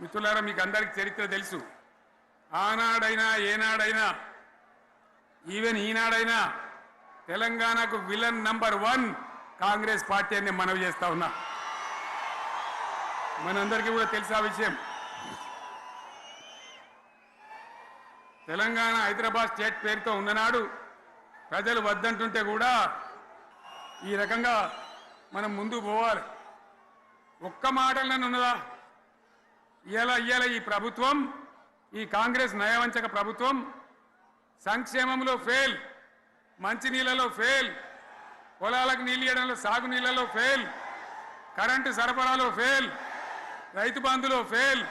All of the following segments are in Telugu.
మిత్రులారా, మీకు అందరికీ చరిత్ర తెలుసు. ఆనాడైనా ఏనాడైనా ఈవెన్ ఈనాడైనా తెలంగాణకు విలన్ నంబర్ 1 కాంగ్రెస్ పార్టీ అని మనవి చేస్తా ఉన్నా. మనందరికీ కూడా తెలుసా విషయం. తెలంగాణ హైదరాబాద్ స్టేట్ పేరుతో ఉన్ననాడు ప్రజలు వద్దంటుంటే కూడా ఈ రకంగా మనం ముందుకు పోవాలి. ఒక్క మాటలను ఉన్నదా? ఇవాళ ఈ ప్రభుత్వం, ఈ కాంగ్రెస్ నయవంచక ప్రభుత్వం సంక్షేమంలో ఫెయిల్, మంచినీళ్ళలో ఫెయిల్, పొలాలకు నీళ్ళు ఇవ్వడంలో సాగునీళ్ళలో ఫెయిల్, కరెంటు సరఫరాలో ఫెయిల్, రైతు బంధులో ఫెయిల్,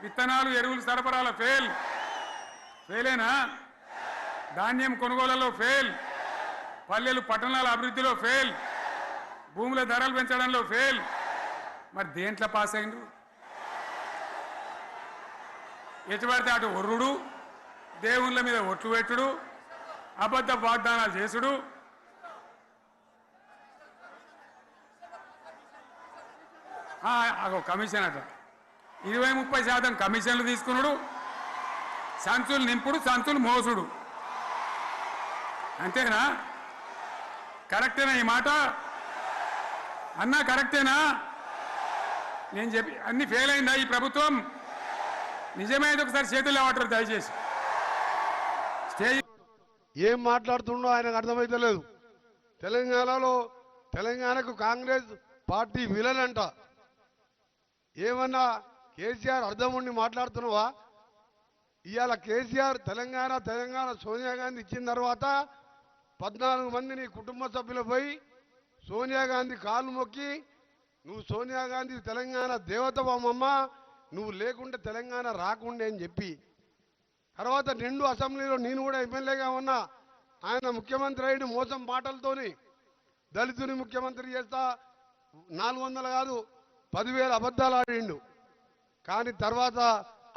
విత్తనాలు ఎరువులు సరఫరాలో ఫెయిలేనా? ధాన్యం కొనుగోలులో ఫెయిల్, పల్లెలు పట్టణాల అభివృద్ధిలో ఫెయిల్, భూముల ధరలు పెంచడంలో ఫెయిల్. మరి దేంట్లో పాస్ అయిండు? ఎటుపడితే అటు ఒర్రుడు, దేవుళ్ళ మీద ఒట్లు పెట్టుడు, అబద్ధ వాగ్దానాలు చేసుడు, కమిషన్ అట 20-30% కమిషన్లు తీసుకున్నాడు, సంచులు నింపుడు, సంచులు మోసుడు. అంతేనా? కరెక్టేనా ఈ మాట అన్నా? కరెక్టేనా? నేను చెప్పి అన్ని ఫెయిల్ అయిందా ఈ ప్రభుత్వం? నిజమైతే ఒకసారి చేతులు లేవటారు దయచేసి. స్టేజ్ ఏం మాట్లాడుతుండో ఆయనకు అర్థమైతలేదు. తెలంగాణకు కాంగ్రెస్ పార్టీ విలన్ అంట. ఏమన్నా కేసీఆర్ అర్థం ఉండి మాట్లాడుతున్నావా? ఇవాళ కేసీఆర్ తెలంగాణ సోనియా గాంధీ ఇచ్చిన తర్వాత 14 మంది నీ కుటుంబ సభ్యులు పోయి సోనియా గాంధీ కాళ్ళు మొక్కి, నువ్వు సోనియా గాంధీ తెలంగాణ దేవతవమ్మ, నువ్వు లేకుంటే తెలంగాణ రాకుండే అని చెప్పి, తర్వాత నిండు అసెంబ్లీలో నేను కూడా ఎమ్మెల్యేగా ఉన్నా, ఆయన ముఖ్యమంత్రి అయిన మోసం మాటలతోని దళితుని ముఖ్యమంత్రి చేస్తా 400 కాదు 10,000 అబద్ధాలు ఆడిండు. కానీ తర్వాత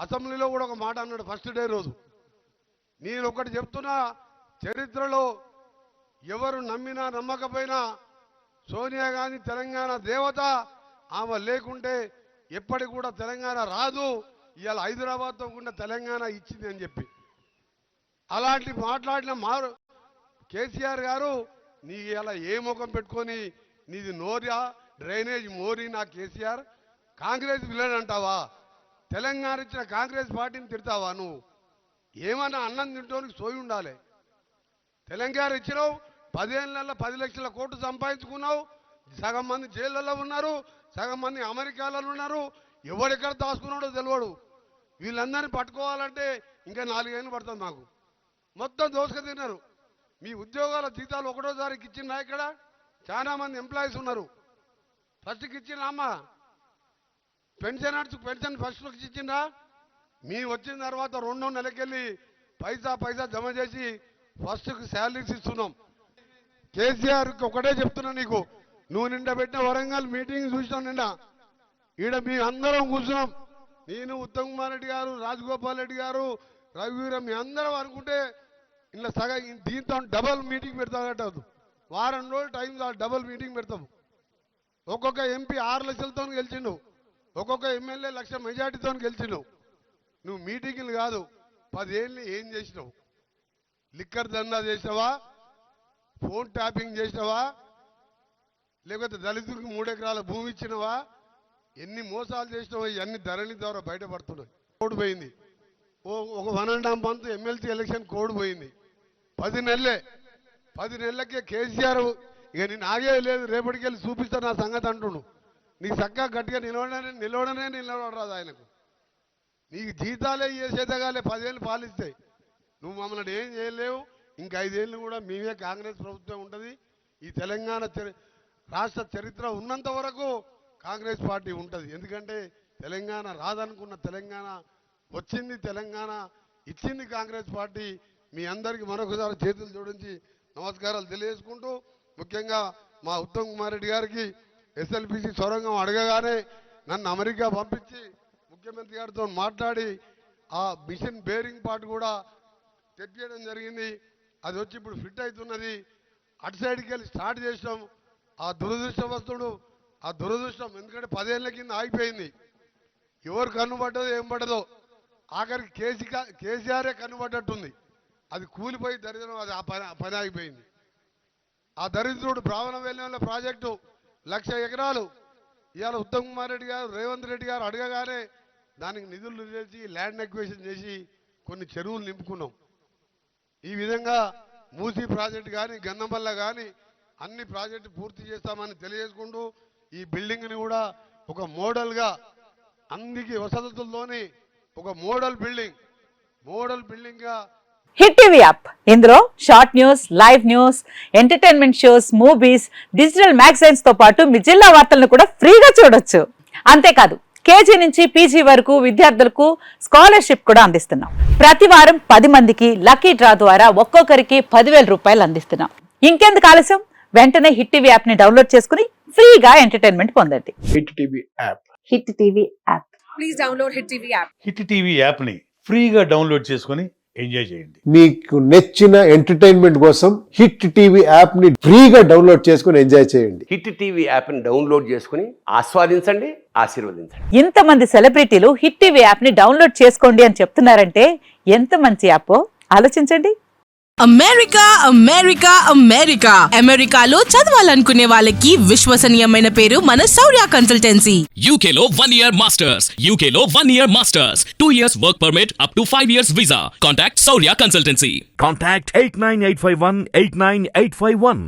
అసెంబ్లీలో కూడా ఒక మాట అన్నాడు ఫస్ట్ డే రోజు. నేను ఒకటి చెప్తున్నా, చరిత్రలో ఎవరు నమ్మినా నమ్మకపోయినా సోనియా గాంధీ తెలంగాణ దేవత, ఆమె లేకుంటే ఎప్పటికి కూడా తెలంగాణ రాదు. ఇవాళ హైదరాబాద్తో కూడా తెలంగాణ ఇచ్చింది అని చెప్పి అలాంటి మాట్లాడిన కేసీఆర్ గారు, నీ ఇలా ఏ ముఖం పెట్టుకొని నీది నోరియా డ్రైనేజ్ మోరీ నా కేసీఆర్? కాంగ్రెస్ విలన్ అంటావా? తెలంగాణ ఇచ్చిన కాంగ్రెస్ పార్టీని తిడతావా నువ్వు? ఏమన్నా అన్నం తింటోనికి సోయి ఉండాలి. తెలంగాణ ఇచ్చినావు, 10 ఏళ్లలో 10 లక్షల కోట్లు సంపాదించుకున్నావు. సగం మంది జైళ్ళలో ఉన్నారు, సగం మంది అమెరికాలో ఉన్నారు. ఎవడెక్కడ దాచుకున్నాడో తెలియడు. వీళ్ళందరినీ పట్టుకోవాలంటే ఇంకా 4 ఏళ్ళు పడుతుంది మాకు. మొత్తం దోసుక తిన్నారు. మీ ఉద్యోగాల జీతాలు ఒకటో తారీఖు ఇచ్చిందా? ఇక్కడ చాలా మంది ఎంప్లాయీస్ ఉన్నారు. ఫస్ట్కి ఇచ్చిందా అమ్మ? పెన్షన్ ఫస్ట్కి ఇచ్చిందా? మీ వచ్చిన తర్వాత 2వ నెలకెళ్ళి పైసా జమ చేసి ఫస్ట్కి శాలరీస్ ఇస్తున్నాం. కేసీఆర్కి ఒకటే చెప్తున్నా, నీకు నువ్వు నిండా పెట్టిన వరంగల్ మీటింగ్ చూసినాం. నిండా ఈడ మీ అందరం కూర్చున్నాం. నేను, ఉత్తమ్ కుమార్ రెడ్డి గారు, రాజగోపాల్ రెడ్డి గారు, రఘువీరం, మీ అందరం అనుకుంటే ఇలా సగం దీంతో డబల్ మీటింగ్ పెడతాం. వారం రోజులు టైం డబల్ మీటింగ్ పెడతాం. ఒక్కొక్క ఎంపీ 6 లక్షలతో గెలిచిండు, ఒక్కొక్క ఎమ్మెల్యే 1 లక్ష మెజార్టీతో గెలిచిండు. నువ్వు మీటింగ్లు కాదు, 10 ఏళ్ళు ఏం చేసినావు? లిక్కర్ దందా చేసినావా? ఫోన్ ట్యాపింగ్ చేసినావా? లేకపోతే దళితుడికి 3 ఎకరాల భూమి ఇచ్చినవా? ఎన్ని మోసాలు చేసినావో ఇవన్నీ ధరణి ద్వారా బయటపడుతున్నాయి. కోడ్ పోయింది. ఒక 1.5 మంత్ ఎమ్మెల్సీ ఎలక్షన్ కోడ్ పోయింది. 10 నెలలకే కేసీఆర్ ఇక నేను ఆగే లేదు, రేపటికెళ్ళి చూపిస్తా నా సంగతి అంటుండు. నీకు చక్కగా గట్టిగా నిలవడరాదు ఆయనకు. నీకు జీతాలే చేసేదగాలే 10 ఏళ్ళు పాలిస్తాయి. నువ్వు మమ్మల్ని ఏం చేయలేవు. ఇంకా 5 ఏళ్ళు కూడా మేమే కాంగ్రెస్ ప్రభుత్వం ఉంటుంది. ఈ తెలంగాణ రాష్ట్ర చరిత్ర ఉన్నంత వరకు కాంగ్రెస్ పార్టీ ఉంటుంది. ఎందుకంటే తెలంగాణ రాదనుకున్న తెలంగాణ వచ్చింది, తెలంగాణ ఇచ్చింది కాంగ్రెస్ పార్టీ. మీ అందరికీ మరొకసారి చేతులు జోడించి నమస్కారాలు తెలియజేసుకుంటూ, ముఖ్యంగా మా ఉత్తమ్ కుమార్ రెడ్డి గారికి ఎస్ఎల్బిసి సొరంగం అడగగానే నన్ను అమెరికా పంపించి ముఖ్యమంత్రి గారితో మాట్లాడి ఆ మిషన్ బేరింగ్ పార్ట్ కూడా తెప్పించడం జరిగింది. అది వచ్చి ఇప్పుడు ఫిట్ అవుతున్నది. అటు సైడ్కి వెళ్ళి స్టార్ట్ చేసినాం. ఆ దురదృష్టం, ఎందుకంటే 10 ఏళ్ల కింద ఆగిపోయింది. ఎవరు కన్నుపడ్డదో ఏం పడ్డదో ఆఖరికి కేసీఆరే కన్నుపడ్డట్టుంది. అది కూలిపోయి దరిద్రం, అది ఆ పని ఆగిపోయింది. ఆ దరిద్రుడు బ్రాహ్మణవెల్లంల ప్రాజెక్టు 1,00,000 ఎకరాలు ఇవాళ ఉత్తమ్ కుమార్ రెడ్డి గారు రేవంత్ రెడ్డి గారు అడగగానే దానికి నిధులు చేసి ల్యాండ్ ఎక్విజిషన్ చేసి కొన్ని చెరువులు నింపుకున్నాం. ఈ విధంగా మూసీ ప్రాజెక్టు కానీ గన్నమల్ల కానీ అన్ని ప్రాజెక్టు పూర్తి చేస్తామని తెలియజేసుకుంటూ ఈ బిల్డింగ్ని కూడా ఒక మోడల్గా అందరికీ వసతులతోని ఒక మోడల్ బిల్డింగ్గా హిట్ టీవీ యాప్ ఇందులో short news, live news, entertainment shows, movies, digital magazines తో పాటు మీ జిల్లా వార్తలను కూడా ఫ్రీగా చూడొచ్చు. అంతేకాదు కేజీ నుంచి పీజీ వరకు విద్యార్థులకు స్కాలర్షిప్ కూడా అందిస్తున్నాం. ప్రతి వారం 10 మందికి లక్కీ డ్రా ద్వారా ఒక్కొక్కరికి 10,000 రూపాయలు అందిస్తున్నాం. ఇంకెందుకు ఆలస్యం, వెంటనే హిట్ టీవీ యాప్ ని డౌన్లోడ్ చేసుకుని ఫ్రీగా ఎంటర్టైన్మెంట్ పొందండి. Hit TV app. Hit TV app. Please download Hit TV app. Hit TV యాప్ని ఫ్రీగా డౌన్లోడ్ చేసుకొని ఎంజాయ్ చేయండి. మీకు నచ్చిన ఎంటర్టైన్మెంట్ కోసం హిట్ టీవీ యాప్ ని ఫ్రీగా డౌన్లోడ్ చేసుకొని ఎంజాయ్ చేయండి. హిట్ టీవీ యాప్ని డౌన్లోడ్ చేసుకుని ఆస్వాదించండి, ఆశీర్వదించండి. ఇంతమంది సెలబ్రిటీలు హిట్ టీవీ యాప్ ని డౌన్లోడ్ చేసుకోండి అని చెప్తున్నారంటే ఎంత మంచి యాప్ ఆలోచించండి. అమెరికా అమెరికాలో చదవాలనుకునే వాళ్ళకి విశ్వసనీయమైన పేరు మన శౌర్య కన్సల్టెన్సీ. UK లో 1 year masters. UK లో 1 year masters. 2 years work permit up to 5 years visa. Contact Saurya Consultancy. Contact 89851 89851.